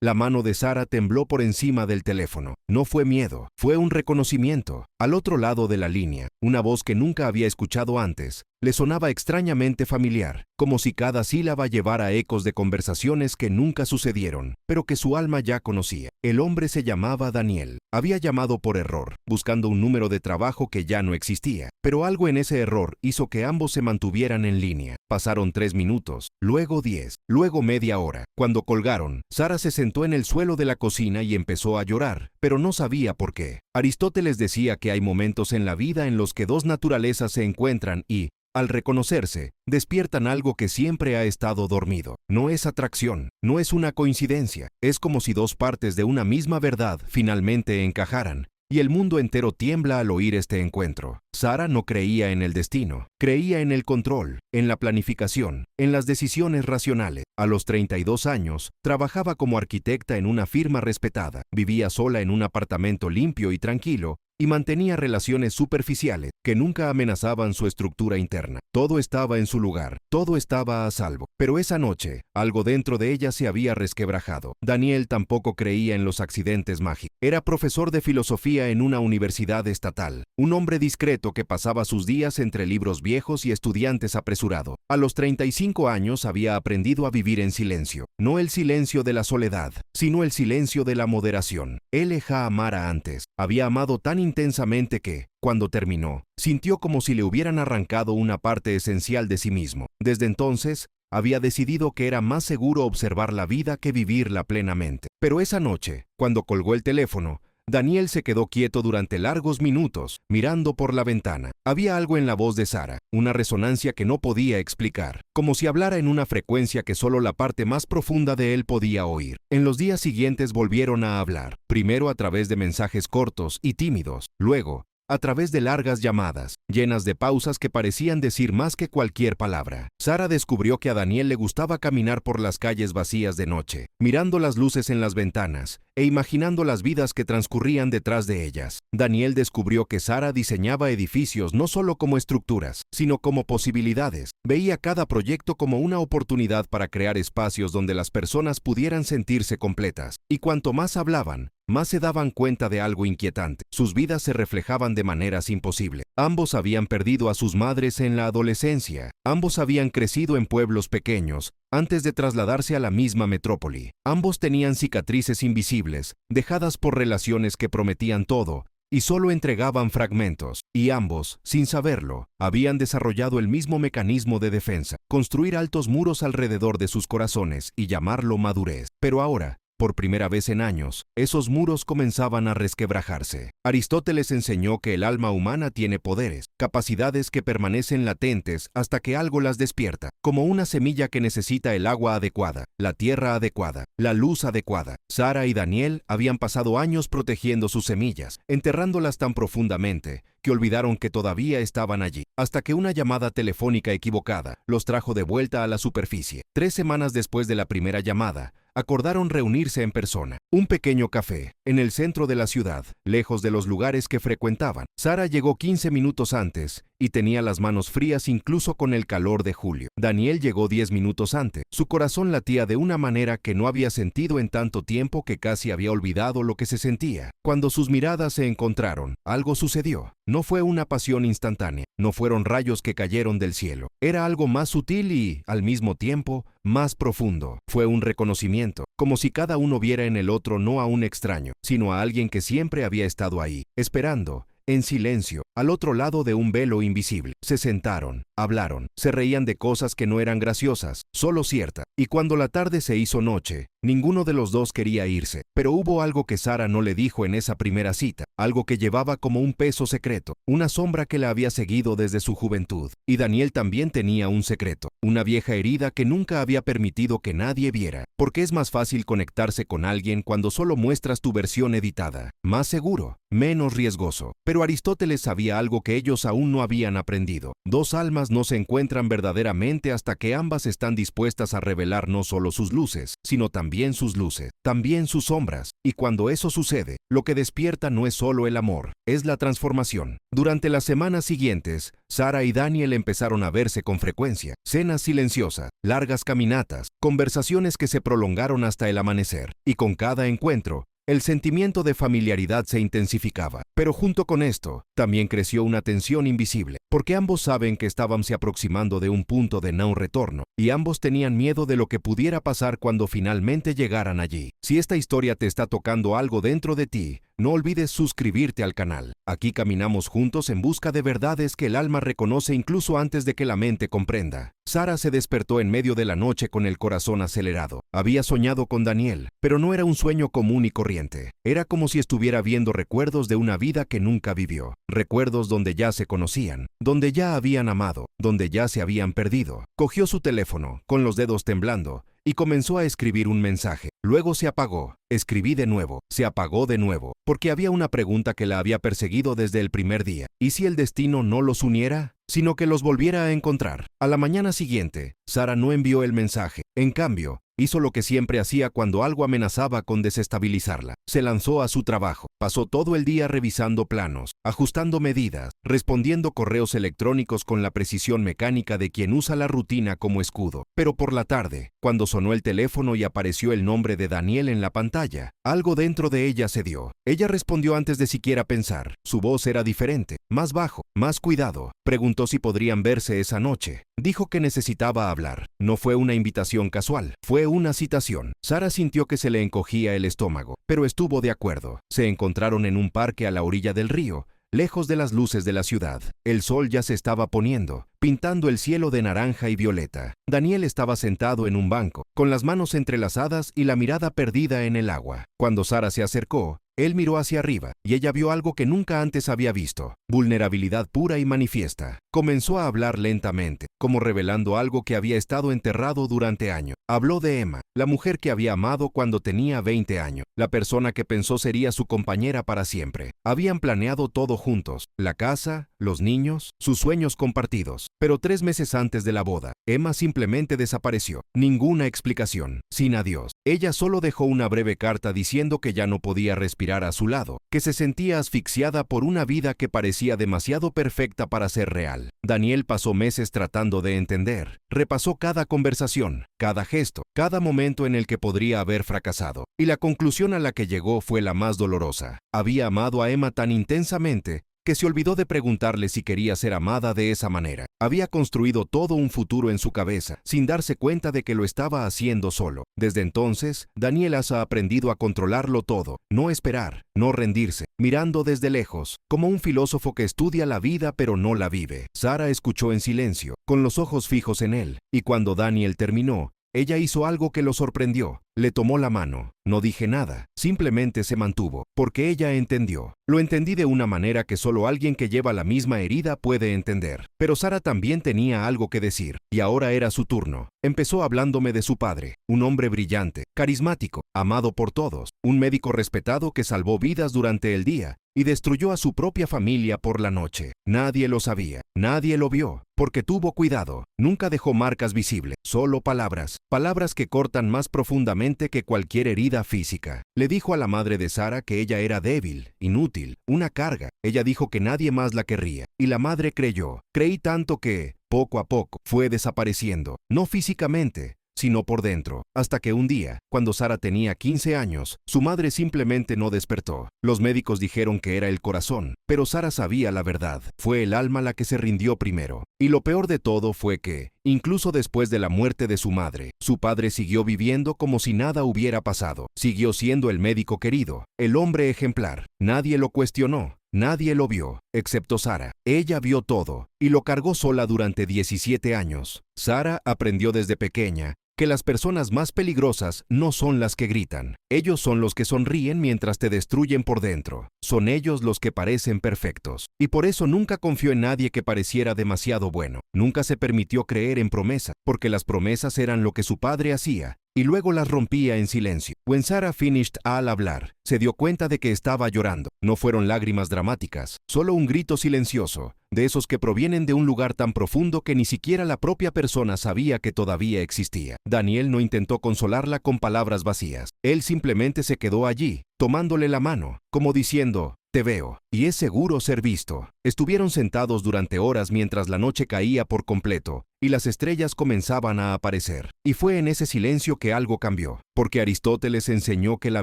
La mano de Sara tembló por encima del teléfono. No fue miedo, fue un reconocimiento. Al otro lado de la línea, una voz que nunca había escuchado antes, le sonaba extrañamente familiar, como si cada sílaba llevara ecos de conversaciones que nunca sucedieron, pero que su alma ya conocía. El hombre se llamaba Daniel. Había llamado por error, buscando un número de trabajo que ya no existía, pero algo en ese error hizo que ambos se mantuvieran en línea. Pasaron 3 minutos, luego 10, luego media hora. Cuando colgaron, Sara se sentó en el suelo de la cocina y empezó a llorar, pero no sabía por qué. Aristóteles decía que hay momentos en la vida en los que dos naturalezas se encuentran y, al reconocerse, despiertan algo que siempre ha estado dormido. No es atracción, no es una coincidencia, es como si dos partes de una misma verdad finalmente encajaran, y el mundo entero tiembla al oír este encuentro. Sara no creía en el destino, creía en el control, en la planificación, en las decisiones racionales. A los 32 años, trabajaba como arquitecta en una firma respetada, vivía sola en un apartamento limpio y tranquilo, y mantenía relaciones superficiales que nunca amenazaban su estructura interna. Todo estaba en su lugar, todo estaba a salvo. Pero esa noche, algo dentro de ella se había resquebrajado. Daniel tampoco creía en los accidentes mágicos. Era profesor de filosofía en una universidad estatal, un hombre discreto que pasaba sus días entre libros viejos y estudiantes apresurados. A los 35 años había aprendido a vivir en silencio, no el silencio de la soledad, sino el silencio de la moderación. Él dejó amar antes, había amado tan intensamente que, cuando terminó, sintió como si le hubieran arrancado una parte esencial de sí mismo. Desde entonces, había decidido que era más seguro observar la vida que vivirla plenamente. Pero esa noche, cuando colgó el teléfono, Daniel se quedó quieto durante largos minutos, mirando por la ventana. Había algo en la voz de Sara, una resonancia que no podía explicar, como si hablara en una frecuencia que solo la parte más profunda de él podía oír. En los días siguientes volvieron a hablar, primero a través de mensajes cortos y tímidos, luego a través de largas llamadas, llenas de pausas que parecían decir más que cualquier palabra. Sara descubrió que a Daniel le gustaba caminar por las calles vacías de noche, mirando las luces en las ventanas e imaginando las vidas que transcurrían detrás de ellas. Daniel descubrió que Sara diseñaba edificios no solo como estructuras, sino como posibilidades. Veía cada proyecto como una oportunidad para crear espacios donde las personas pudieran sentirse completas. Y cuanto más hablaban, más se daban cuenta de algo inquietante. Sus vidas se reflejaban de maneras imposibles. Ambos habían perdido a sus madres en la adolescencia. Ambos habían crecido en pueblos pequeños antes de trasladarse a la misma metrópoli. Ambos tenían cicatrices invisibles, dejadas por relaciones que prometían todo y solo entregaban fragmentos. Y ambos, sin saberlo, habían desarrollado el mismo mecanismo de defensa, construir altos muros alrededor de sus corazones y llamarlo madurez. Pero ahora, por primera vez en años, esos muros comenzaban a resquebrajarse. Aristóteles enseñó que el alma humana tiene poderes, capacidades que permanecen latentes hasta que algo las despierta, como una semilla que necesita el agua adecuada, la tierra adecuada, la luz adecuada. Sara y Daniel habían pasado años protegiendo sus semillas, enterrándolas tan profundamente que olvidaron que todavía estaban allí, hasta que una llamada telefónica equivocada los trajo de vuelta a la superficie. 3 semanas después de la primera llamada, acordaron reunirse en persona. Un pequeño café, en el centro de la ciudad, lejos de los lugares que frecuentaban. Sara llegó 15 minutos antes y tenía las manos frías incluso con el calor de julio. Daniel llegó 10 minutos antes. Su corazón latía de una manera que no había sentido en tanto tiempo que casi había olvidado lo que se sentía. Cuando sus miradas se encontraron, algo sucedió. No fue una pasión instantánea, no fueron rayos que cayeron del cielo. Era algo más sutil y, al mismo tiempo, más profundo. Fue un reconocimiento, como si cada uno viera en el otro no a un extraño, sino a alguien que siempre había estado ahí, esperando, en silencio, al otro lado de un velo invisible. Se sentaron, hablaron, se reían de cosas que no eran graciosas, solo ciertas. Y cuando la tarde se hizo noche, ninguno de los dos quería irse. Pero hubo algo que Sara no le dijo en esa primera cita, algo que llevaba como un peso secreto, una sombra que la había seguido desde su juventud. Y Daniel también tenía un secreto, una vieja herida que nunca había permitido que nadie viera. Porque es más fácil conectarse con alguien cuando solo muestras tu versión editada, más seguro, menos riesgoso. Pero Aristóteles sabía algo que ellos aún no habían aprendido. Dos almas no se encuentran verdaderamente hasta que ambas están dispuestas a revelar no solo sus luces, sino también también sus luces, también sus sombras, y cuando eso sucede, lo que despierta no es solo el amor, es la transformación. Durante las semanas siguientes, Sara y Daniel empezaron a verse con frecuencia, cenas silenciosas, largas caminatas, conversaciones que se prolongaron hasta el amanecer, y con cada encuentro, el sentimiento de familiaridad se intensificaba. Pero junto con esto, también creció una tensión invisible, porque ambos saben que estaban se aproximando de un punto de no retorno, y ambos tenían miedo de lo que pudiera pasar cuando finalmente llegaran allí. Si esta historia te está tocando algo dentro de ti, no olvides suscribirte al canal. Aquí caminamos juntos en busca de verdades que el alma reconoce incluso antes de que la mente comprenda. Sara se despertó en medio de la noche con el corazón acelerado. Había soñado con Daniel, pero no era un sueño común y corriente. Era como si estuviera viendo recuerdos de una vida que nunca vivió. Recuerdos donde ya se conocían, donde ya habían amado, donde ya se habían perdido. Cogió su teléfono, con los dedos temblando, y comenzó a escribir un mensaje. Luego se apagó. Escribí de nuevo. Se apagó de nuevo, porque había una pregunta que la había perseguido desde el primer día. ¿Y si el destino no los uniera? Sino que los volviera a encontrar. A la mañana siguiente, Sara no envió el mensaje. En cambio, hizo lo que siempre hacía cuando algo amenazaba con desestabilizarla. Se lanzó a su trabajo. Pasó todo el día revisando planos, ajustando medidas, respondiendo correos electrónicos con la precisión mecánica de quien usa la rutina como escudo. Pero por la tarde, cuando sonó el teléfono y apareció el nombre de Daniel en la pantalla, algo dentro de ella cedió. Ella respondió antes de siquiera pensar. Su voz era diferente, más bajo, más cuidado. Preguntó si podrían verse esa noche. Dijo que necesitaba hablar. No fue una invitación casual, fue una citación. Sara sintió que se le encogía el estómago, pero estuvo de acuerdo. Se encontraron en un parque a la orilla del río, lejos de las luces de la ciudad. El sol ya se estaba poniendo, pintando el cielo de naranja y violeta. Daniel estaba sentado en un banco, con las manos entrelazadas y la mirada perdida en el agua. Cuando Sara se acercó, él miró hacia arriba, y ella vio algo que nunca antes había visto. Vulnerabilidad pura y manifiesta. Comenzó a hablar lentamente, como revelando algo que había estado enterrado durante años. Habló de Emma, la mujer que había amado cuando tenía 20 años, la persona que pensó sería su compañera para siempre. Habían planeado todo juntos, la casa, los niños, sus sueños compartidos. Pero 3 meses antes de la boda, Emma simplemente desapareció. Ninguna explicación, sin adiós. Ella solo dejó una breve carta diciendo que ya no podía respirar a su lado, que se sentía asfixiada por una vida que parecía demasiado perfecta para ser real. Daniel pasó meses tratando de entender. Repasó cada conversación, cada gesto, cada momento en el que podría haber fracasado. Y la conclusión a la que llegó fue la más dolorosa. Había amado a Emma tan intensamente que se olvidó de preguntarle si quería ser amada de esa manera. Había construido todo un futuro en su cabeza, sin darse cuenta de que lo estaba haciendo solo. Desde entonces, Daniel ha aprendido a controlarlo todo, no esperar, no rendirse, mirando desde lejos, como un filósofo que estudia la vida pero no la vive. Sara escuchó en silencio, con los ojos fijos en él, y cuando Daniel terminó, ella hizo algo que lo sorprendió. Le tomó la mano. No dije nada, simplemente se mantuvo, porque ella entendió. Lo entendí de una manera que solo alguien que lleva la misma herida puede entender. Pero Sara también tenía algo que decir, y ahora era su turno. Empezó hablándome de su padre, un hombre brillante, carismático, amado por todos, un médico respetado que salvó vidas durante el día y destruyó a su propia familia por la noche. Nadie lo sabía, nadie lo vio, porque tuvo cuidado. Nunca dejó marcas visibles, solo palabras, palabras que cortan más profundamente que cualquier herida física. Le dijo a la madre de Sara que ella era débil, inútil, una carga. Ella dijo que nadie más la querría, y la madre creyó. Creí tanto que, poco a poco, fue desapareciendo, no físicamente, sino por dentro, hasta que un día, cuando Sara tenía 15 años, su madre simplemente no despertó. Los médicos dijeron que era el corazón, pero Sara sabía la verdad. Fue el alma la que se rindió primero. Y lo peor de todo fue que, incluso después de la muerte de su madre, su padre siguió viviendo como si nada hubiera pasado. Siguió siendo el médico querido, el hombre ejemplar. Nadie lo cuestionó. Nadie lo vio, excepto Sara. Ella vio todo, y lo cargó sola durante 17 años. Sara aprendió desde pequeña que las personas más peligrosas no son las que gritan. Ellos son los que sonríen mientras te destruyen por dentro. Son ellos los que parecen perfectos. Y por eso nunca confió en nadie que pareciera demasiado bueno. Nunca se permitió creer en promesas, porque las promesas eran lo que su padre hacía, y luego las rompía en silencio. When Sarah finished al hablar, se dio cuenta de que estaba llorando. No fueron lágrimas dramáticas, solo un grito silencioso, de esos que provienen de un lugar tan profundo que ni siquiera la propia persona sabía que todavía existía. Daniel no intentó consolarla con palabras vacías. Él simplemente se quedó allí, tomándole la mano, como diciendo: te veo, y es seguro ser visto. Estuvieron sentados durante horas mientras la noche caía por completo y las estrellas comenzaban a aparecer. Y fue en ese silencio que algo cambió, porque Aristóteles enseñó que la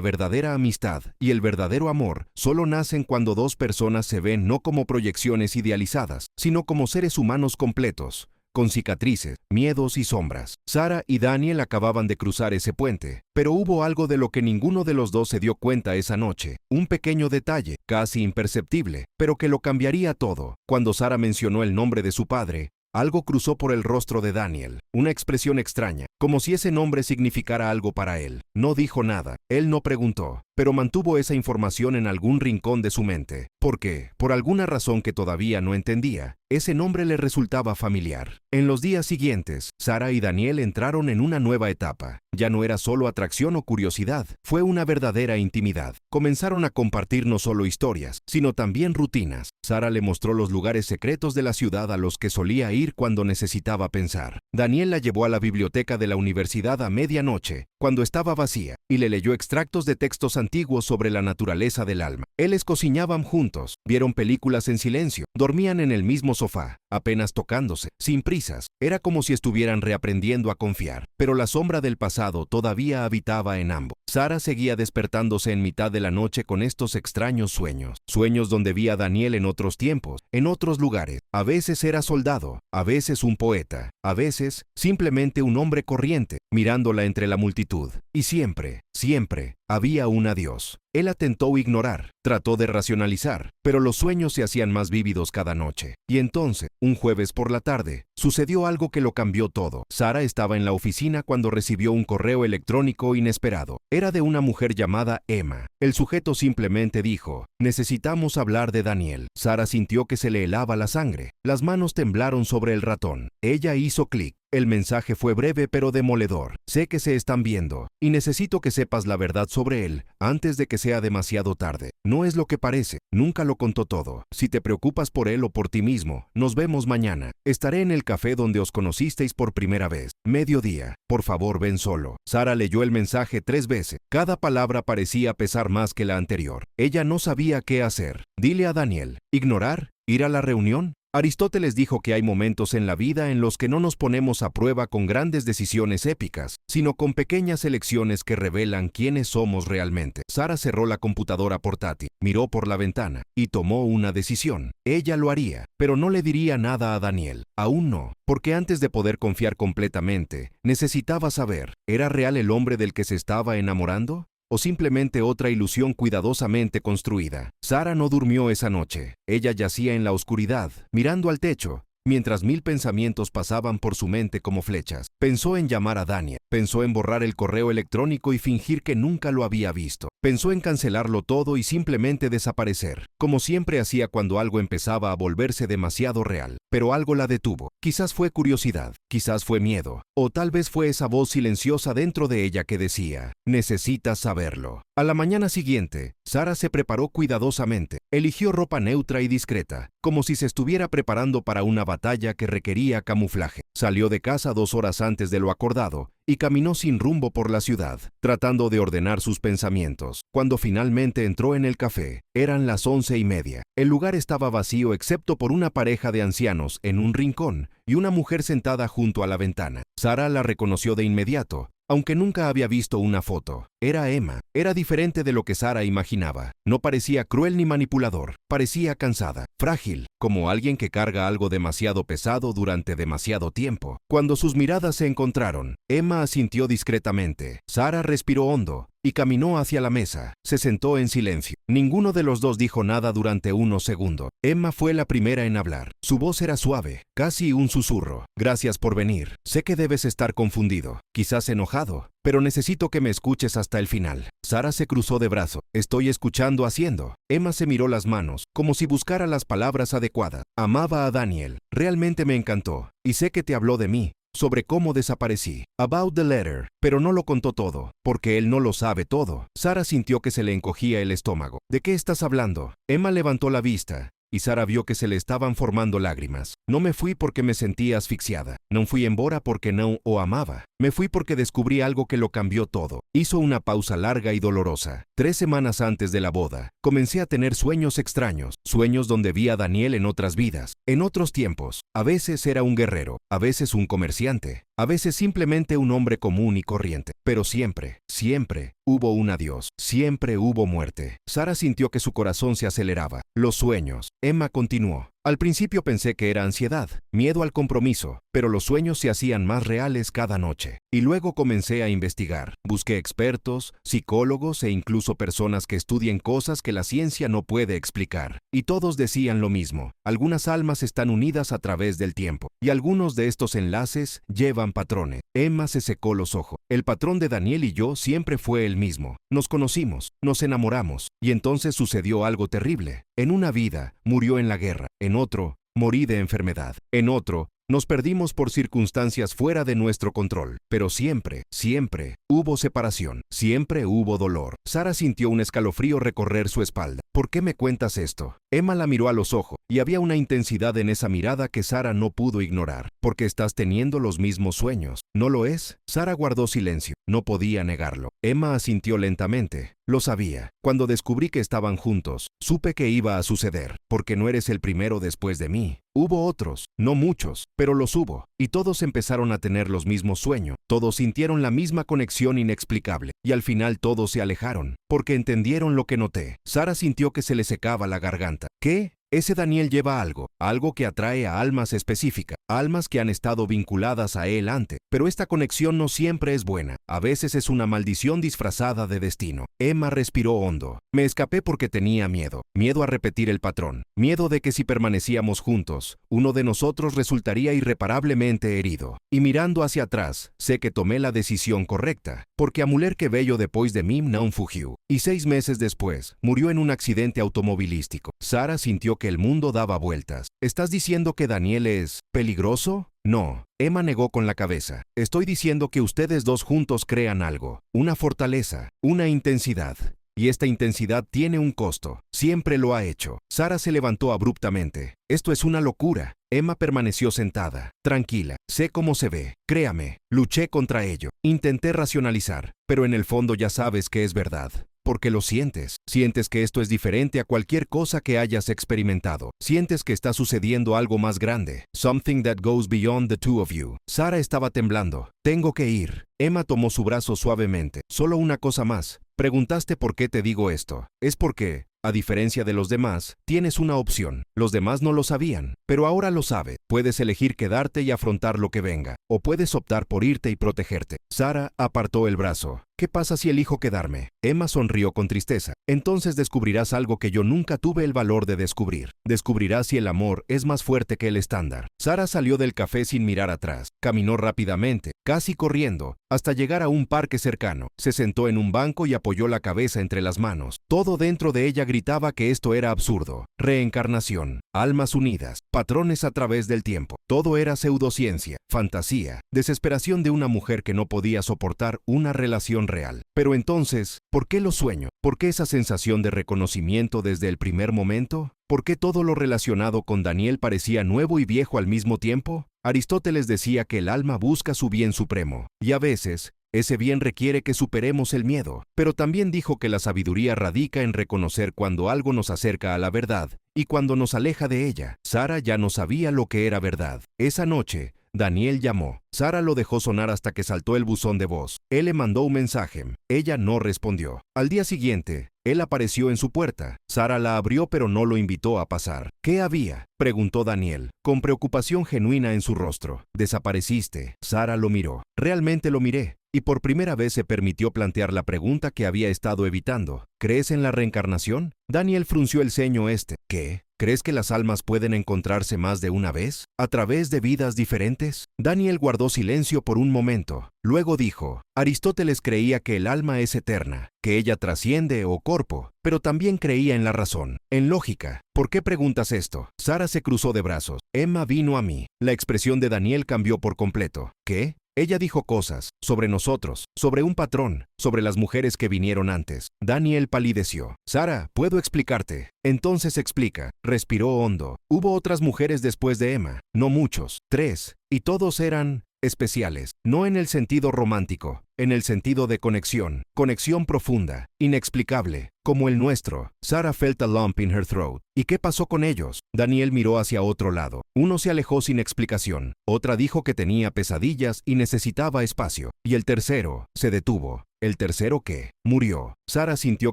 verdadera amistad y el verdadero amor solo nacen cuando dos personas se ven no como proyecciones idealizadas, sino como seres humanos completos, con cicatrices, miedos y sombras. Sarah y Daniel acababan de cruzar ese puente, pero hubo algo de lo que ninguno de los dos se dio cuenta esa noche. Un pequeño detalle, casi imperceptible, pero que lo cambiaría todo. Cuando Sarah mencionó el nombre de su padre, algo cruzó por el rostro de Daniel, una expresión extraña, como si ese nombre significara algo para él. No dijo nada, él no preguntó, pero mantuvo esa información en algún rincón de su mente, porque, por alguna razón que todavía no entendía, ese nombre le resultaba familiar. En los días siguientes, Sarah y Daniel entraron en una nueva etapa. Ya no era solo atracción o curiosidad, fue una verdadera intimidad. Comenzaron a compartir no solo historias, sino también rutinas. Sarah le mostró los lugares secretos de la ciudad a los que solía ir cuando necesitaba pensar. Daniel la llevó a la biblioteca de la universidad a medianoche, cuando estaba vacía, y le leyó extractos de textos antiguos sobre la naturaleza del alma. Ellos cocinaban juntos, vieron películas en silencio, dormían en el mismo sofá, apenas tocándose, sin prisas. Era como si estuvieran reaprendiendo a confiar, pero la sombra del pasado todavía habitaba en ambos. Sarah seguía despertándose en mitad de la noche con estos extraños sueños. Sueños donde vi a Daniel en otros tiempos, en otros lugares. A veces era soldado, a veces un poeta, a veces simplemente un hombre corriente, mirándola entre la multitud. Y siempre, siempre, había un adiós. Él intentó ignorar, trató de racionalizar, pero los sueños se hacían más vívidos cada noche. Y entonces, un jueves por la tarde, sucedió algo que lo cambió todo. Sarah estaba en la oficina cuando recibió un correo electrónico inesperado. Era de una mujer llamada Emma. El sujeto simplemente dijo: necesitamos hablar de Daniel. Sarah sintió que se le helaba la sangre. Las manos temblaron sobre el ratón. Ella hizo clic. El mensaje fue breve pero demoledor. Sé que se están viendo, y necesito que sepas la verdad sobre él, antes de que sea demasiado tarde. No es lo que parece, nunca lo contó todo. Si te preocupas por él o por ti mismo, nos vemos mañana. Estaré en el café donde os conocisteis por primera vez. Mediodía. Por favor, ven solo. Sarah leyó el mensaje 3 veces. Cada palabra parecía pesar más que la anterior. Ella no sabía qué hacer. Dile a Daniel. ¿Ignorar? ¿Ir a la reunión? Aristóteles dijo que hay momentos en la vida en los que no nos ponemos a prueba con grandes decisiones épicas, sino con pequeñas elecciones que revelan quiénes somos realmente. Sarah cerró la computadora portátil, miró por la ventana y tomó una decisión. Ella lo haría, pero no le diría nada a Daniel. Aún no, porque antes de poder confiar completamente, necesitaba saber, ¿era real el hombre del que se estaba enamorando? ¿O simplemente otra ilusión cuidadosamente construida? Sarah no durmió esa noche. Ella yacía en la oscuridad, mirando al techo, mientras 1000 pensamientos pasaban por su mente como flechas. Pensó en llamar a Daniel, pensó en borrar el correo electrónico y fingir que nunca lo había visto. Pensó en cancelarlo todo y simplemente desaparecer, como siempre hacía cuando algo empezaba a volverse demasiado real. Pero algo la detuvo. Quizás fue curiosidad, quizás fue miedo, o tal vez fue esa voz silenciosa dentro de ella que decía: necesitas saberlo. A la mañana siguiente, Sarah se preparó cuidadosamente. Eligió ropa neutra y discreta, como si se estuviera preparando para una batalla que requería camuflaje. Salió de casa 2 horas antes de lo acordado y caminó sin rumbo por la ciudad, tratando de ordenar sus pensamientos. Cuando finalmente entró en el café, eran las 11:30. El lugar estaba vacío excepto por una pareja de ancianos en un rincón y una mujer sentada junto a la ventana. Sarah la reconoció de inmediato, aunque nunca había visto una foto. Era Emma. Era diferente de lo que Sarah imaginaba. No parecía cruel ni manipulador. Parecía cansada, frágil, como alguien que carga algo demasiado pesado durante demasiado tiempo. Cuando sus miradas se encontraron, Emma asintió discretamente. Sarah respiró hondo y caminó hacia la mesa. Se sentó en silencio. Ninguno de los dos dijo nada durante unos segundos. Emma fue la primera en hablar. Su voz era suave, casi un susurro. Gracias por venir. Sé que debes estar confundido, quizás enojado, pero necesito que me escuches hasta el final. Sarah se cruzó de brazo. Estoy escuchando haciendo. Emma se miró las manos, como si buscara las palabras adecuadas. Amaba a Daniel. Realmente me encantó. Y sé que te habló de mí. sobre cómo desaparecí. About the letter. Pero no lo contó todo, porque él no lo sabe todo. Sara sintió que se le encogía el estómago. ¿De qué estás hablando? Emma levantó la vista, y Sara vio que se le estaban formando lágrimas. No me fui porque me sentía asfixiada. No fui embora porque no o amaba. Me fui porque descubrí algo que lo cambió todo. Hizo una pausa larga y dolorosa. 3 semanas antes de la boda, comencé a tener sueños extraños. Sueños donde vi a Daniel en otras vidas, en otros tiempos. A veces era un guerrero, a veces un comerciante, a veces simplemente un hombre común y corriente. Pero siempre, siempre hubo un adiós. Siempre hubo muerte. Sara sintió que su corazón se aceleraba. Los sueños. Emma continuó. Al principio pensé que era ansiedad, miedo al compromiso, pero los sueños se hacían más reales cada noche. Y luego comencé a investigar. Busqué expertos, psicólogos e incluso personas que estudien cosas que la ciencia no puede explicar. Y todos decían lo mismo. Algunas almas están unidas a través del tiempo, y algunos de estos enlaces llevan patrones. Emma se secó los ojos. El patrón de Daniel y yo siempre fue el mismo. Nos conocimos, nos enamoramos, y entonces sucedió algo terrible. En una vida, murió en la guerra. En otro, morí de enfermedad. En otro, nos perdimos por circunstancias fuera de nuestro control. Pero siempre, siempre hubo separación. Siempre hubo dolor. Sara sintió un escalofrío recorrer su espalda. ¿Por qué me cuentas esto? Emma la miró a los ojos, y había una intensidad en esa mirada que Sara no pudo ignorar. Porque estás teniendo los mismos sueños. ¿No lo es? Sara guardó silencio. No podía negarlo. Emma asintió lentamente. Lo sabía. Cuando descubrí que estaban juntos, supe que iba a suceder. Porque no eres el primero después de mí. Hubo otros, no muchos, pero los hubo. Y todos empezaron a tener los mismos sueños. Todos sintieron la misma conexión inexplicable. Y al final todos se alejaron. Porque entendieron lo que noté. Sara sintió que se le secaba la garganta. ¿Qué? Ese Daniel lleva algo que atrae a almas específicas, almas que han estado vinculadas a él antes. Pero esta conexión no siempre es buena, a veces es una maldición disfrazada de destino. Emma respiró hondo. Me escapé porque tenía miedo, miedo a repetir el patrón, miedo de que si permanecíamos juntos, uno de nosotros resultaría irreparablemente herido. Y mirando hacia atrás, sé que tomé la decisión correcta, porque a muller que veio depois de mí não fugiu. Y 6 meses después, murió en un accidente automovilístico. Sara sintió que el mundo daba vueltas. ¿Estás diciendo que Daniel es peligroso? No. Emma negó con la cabeza. Estoy diciendo que ustedes dos juntos crean algo, una fortaleza, una intensidad. Y esta intensidad tiene un costo. Siempre lo ha hecho. Sara se levantó abruptamente. Esto es una locura. Emma permaneció sentada, tranquila. Sé cómo se ve. Créame, luché contra ello. Intenté racionalizar, pero en el fondo ya sabes que es verdad. Porque lo sientes. Sientes que esto es diferente a cualquier cosa que hayas experimentado. Sientes que está sucediendo algo más grande. Something that goes beyond the two of you. Sara estaba temblando. Tengo que ir. Emma tomó su brazo suavemente. Solo una cosa más. Preguntaste por qué te digo esto. Es porque, a diferencia de los demás, tienes una opción. Los demás no lo sabían, pero ahora lo sabes. Puedes elegir quedarte y afrontar lo que venga, o puedes optar por irte y protegerte. Sara apartó el brazo. ¿Qué pasa si elijo quedarme? Emma sonrió con tristeza. Entonces descubrirás algo que yo nunca tuve el valor de descubrir. Descubrirás si el amor es más fuerte que el estándar. Sara salió del café sin mirar atrás. Caminó rápidamente, casi corriendo, hasta llegar a un parque cercano. Se sentó en un banco y apoyó la cabeza entre las manos. Todo dentro de ella gritaba que esto era absurdo. Reencarnación, almas unidas, patrones a través del tiempo. Todo era pseudociencia, fantasía, desesperación de una mujer que no podía soportar una relación real. Pero entonces, ¿por qué lo sueño? ¿Por qué esa sensación de reconocimiento desde el primer momento? ¿Por qué todo lo relacionado con Daniel parecía nuevo y viejo al mismo tiempo? Aristóteles decía que el alma busca su bien supremo, y a veces, ese bien requiere que superemos el miedo. Pero también dijo que la sabiduría radica en reconocer cuando algo nos acerca a la verdad y cuando nos aleja de ella. Sara ya no sabía lo que era verdad. Esa noche, Daniel llamó. Sara lo dejó sonar hasta que saltó el buzón de voz. Él le mandó un mensaje. Ella no respondió. Al día siguiente, él apareció en su puerta. Sara la abrió pero no lo invitó a pasar. ¿Qué había?, preguntó Daniel, con preocupación genuina en su rostro. Desapareciste. Sara lo miró. Realmente lo miré. Y por primera vez se permitió plantear la pregunta que había estado evitando. ¿Crees en la reencarnación? Daniel frunció el ceño. ¿Qué? ¿Crees que las almas pueden encontrarse más de una vez? ¿A través de vidas diferentes? Daniel guardó silencio por un momento. Luego dijo, Aristóteles creía que el alma es eterna, que ella trasciende o corpo, pero también creía en la razón, en lógica. ¿Por qué preguntas esto? Sara se cruzó de brazos. Emma vino a mí. La expresión de Daniel cambió por completo. ¿Qué? Ella dijo cosas, sobre nosotros, sobre un patrón, sobre las mujeres que vinieron antes. Daniel palideció. Sara, ¿puedo explicarte? Entonces explica. Respiró hondo. Hubo otras mujeres después de Emma. No muchos. 3. Y todos eran especiales, no en el sentido romántico, en el sentido de conexión, conexión profunda, inexplicable, como el nuestro. Sara felt a lump in her throat. ¿Y qué pasó con ellos? Daniel miró hacia otro lado. Uno se alejó sin explicación, otra dijo que tenía pesadillas y necesitaba espacio, y el tercero se detuvo. ¿El tercero qué? Murió. Sara sintió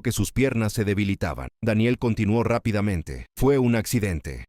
que sus piernas se debilitaban. Daniel continuó rápidamente. Fue un accidente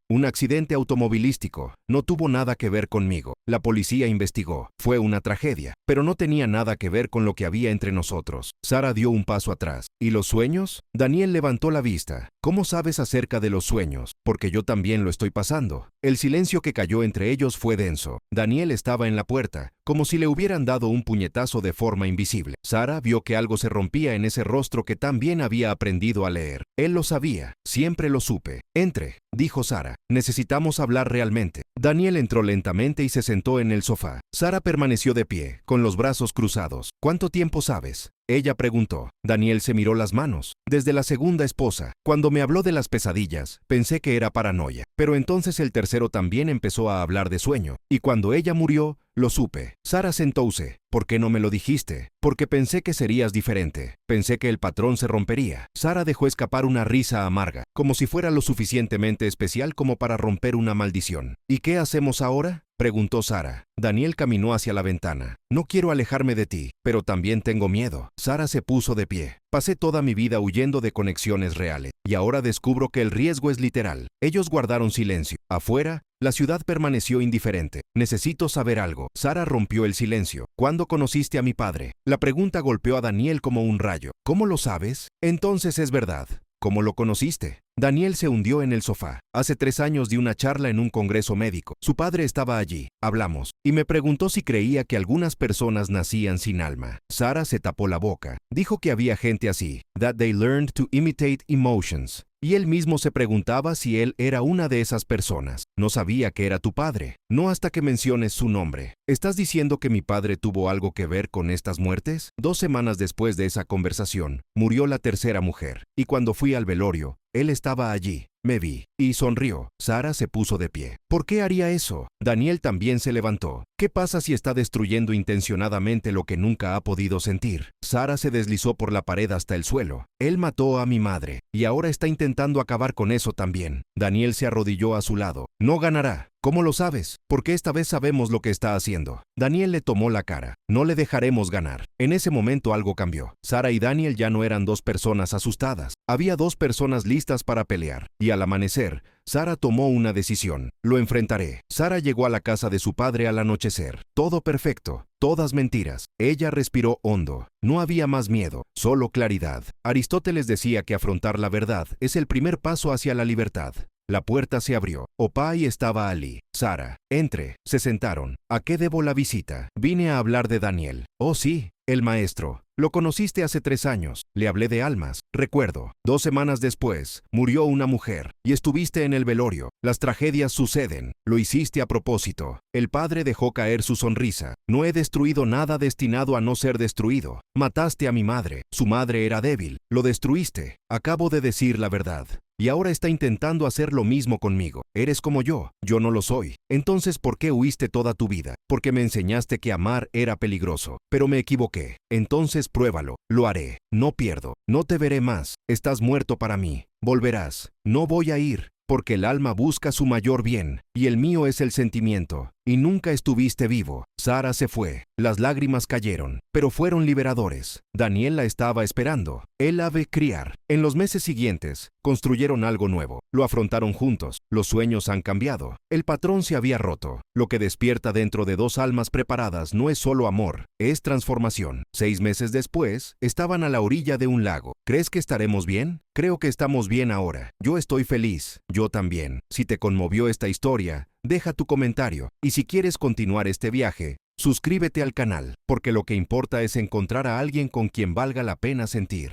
automovilístico. No tuvo nada que ver conmigo. La policía investigó. Fue una tragedia, pero no tenía nada que ver con lo que había entre nosotros. Sara dio un paso atrás. ¿Y los sueños? Daniel levantó la vista. ¿Cómo sabes acerca de los sueños? Porque yo también lo estoy pasando. El silencio que cayó entre ellos fue denso. Daniel estaba en la puerta, como si le hubieran dado un puñetazo de forma invisible. Sara vio que algo se rompía en ese rostro que tan bien había aprendido a leer. Él lo sabía, siempre lo supe. Entre, dijo Sara. Necesitamos hablar realmente. Daniel entró lentamente y se sentó en el sofá. Sara permaneció de pie, con los brazos cruzados. ¿Cuánto tiempo sabes? Ella preguntó. Daniel se miró las manos. Desde la segunda esposa. Cuando me habló de las pesadillas, pensé que era paranoia. Pero entonces el tercero también empezó a hablar de sueño. Y cuando ella murió, lo supe. Sara sentóse. ¿Por qué no me lo dijiste? Porque pensé que serías diferente. Pensé que el patrón se rompería. Sara dejó escapar una risa amarga, como si fuera lo suficientemente especial como para romper una maldición. ¿Y qué hacemos ahora? Preguntó Sara. Daniel caminó hacia la ventana. No quiero alejarme de ti, pero también tengo miedo. Sara se puso de pie. Pasé toda mi vida huyendo de conexiones reales, y ahora descubro que el riesgo es literal. Ellos guardaron silencio. Afuera, la ciudad permaneció indiferente. Necesito saber algo. Sara rompió el silencio. ¿Cuándo conociste a mi padre? La pregunta golpeó a Daniel como un rayo. ¿Cómo lo sabes? Entonces es verdad. ¿Cómo lo conociste? Daniel se hundió en el sofá. Hace 3 años di una charla en un congreso médico. Su padre estaba allí. Hablamos. Y me preguntó si creía que algunas personas nacían sin alma. Sara se tapó la boca. Dijo que había gente así. That they learned to imitate emotions. Y él mismo se preguntaba si él era una de esas personas. No sabía que era tu padre. No hasta que menciones su nombre. ¿Estás diciendo que mi padre tuvo algo que ver con estas muertes? 2 semanas después de esa conversación, murió la tercera mujer. Y cuando fui al velorio, él estaba allí. Me vi, y sonrió. Sara se puso de pie. ¿Por qué haría eso? Daniel también se levantó. ¿Qué pasa si está destruyendo intencionadamente lo que nunca ha podido sentir? Sara se deslizó por la pared hasta el suelo. Él mató a mi madre, y ahora está intentando acabar con eso también. Daniel se arrodilló a su lado. No ganará. ¿Cómo lo sabes? Porque esta vez sabemos lo que está haciendo. Daniel le tomó la cara. No le dejaremos ganar. En ese momento algo cambió. Sara y Daniel ya no eran 2 personas asustadas. Había 2 personas listas para pelear. Y al amanecer, Sara tomó una decisión. Lo enfrentaré. Sara llegó a la casa de su padre al anochecer. Todo perfecto. Todas mentiras. Ella respiró hondo. No había más miedo, solo claridad. Aristóteles decía que afrontar la verdad es el primer paso hacia la libertad. La puerta se abrió. Opay estaba allí. Sara, entre. Se sentaron. ¿A qué debo la visita? Vine a hablar de Daniel. Oh sí, el maestro. Lo conociste hace 3 años. Le hablé de almas. Recuerdo. 2 semanas después, murió una mujer. Y estuviste en el velorio. Las tragedias suceden. Lo hiciste a propósito. El padre dejó caer su sonrisa. No he destruido nada destinado a no ser destruido. Mataste a mi madre. Su madre era débil. Lo destruiste. Acabo de decir la verdad. Y ahora está intentando hacer lo mismo conmigo. Eres como yo no lo soy. Entonces, ¿por qué huiste toda tu vida? Porque me enseñaste que amar era peligroso. Pero me equivoqué. Entonces pruébalo. Lo haré. No pierdo. No te veré más. Estás muerto para mí. Volverás. No voy a ir. Porque el alma busca su mayor bien, y el mío es el sentimiento. y nunca estuviste vivo. Sara se fue. Las lágrimas cayeron, pero fueron liberadores. Daniel la estaba esperando. Él la ve criar. En los meses siguientes, construyeron algo nuevo. Lo afrontaron juntos. Los sueños han cambiado. El patrón se había roto. Lo que despierta dentro de dos almas preparadas no es solo amor, es transformación. 6 meses después, estaban a la orilla de un lago. ¿Crees que estaremos bien? Creo que estamos bien ahora. Yo estoy feliz. Yo también. Si te conmovió esta historia, deja tu comentario. Y si quieres continuar este viaje, suscríbete al canal, porque lo que importa es encontrar a alguien con quien valga la pena sentir.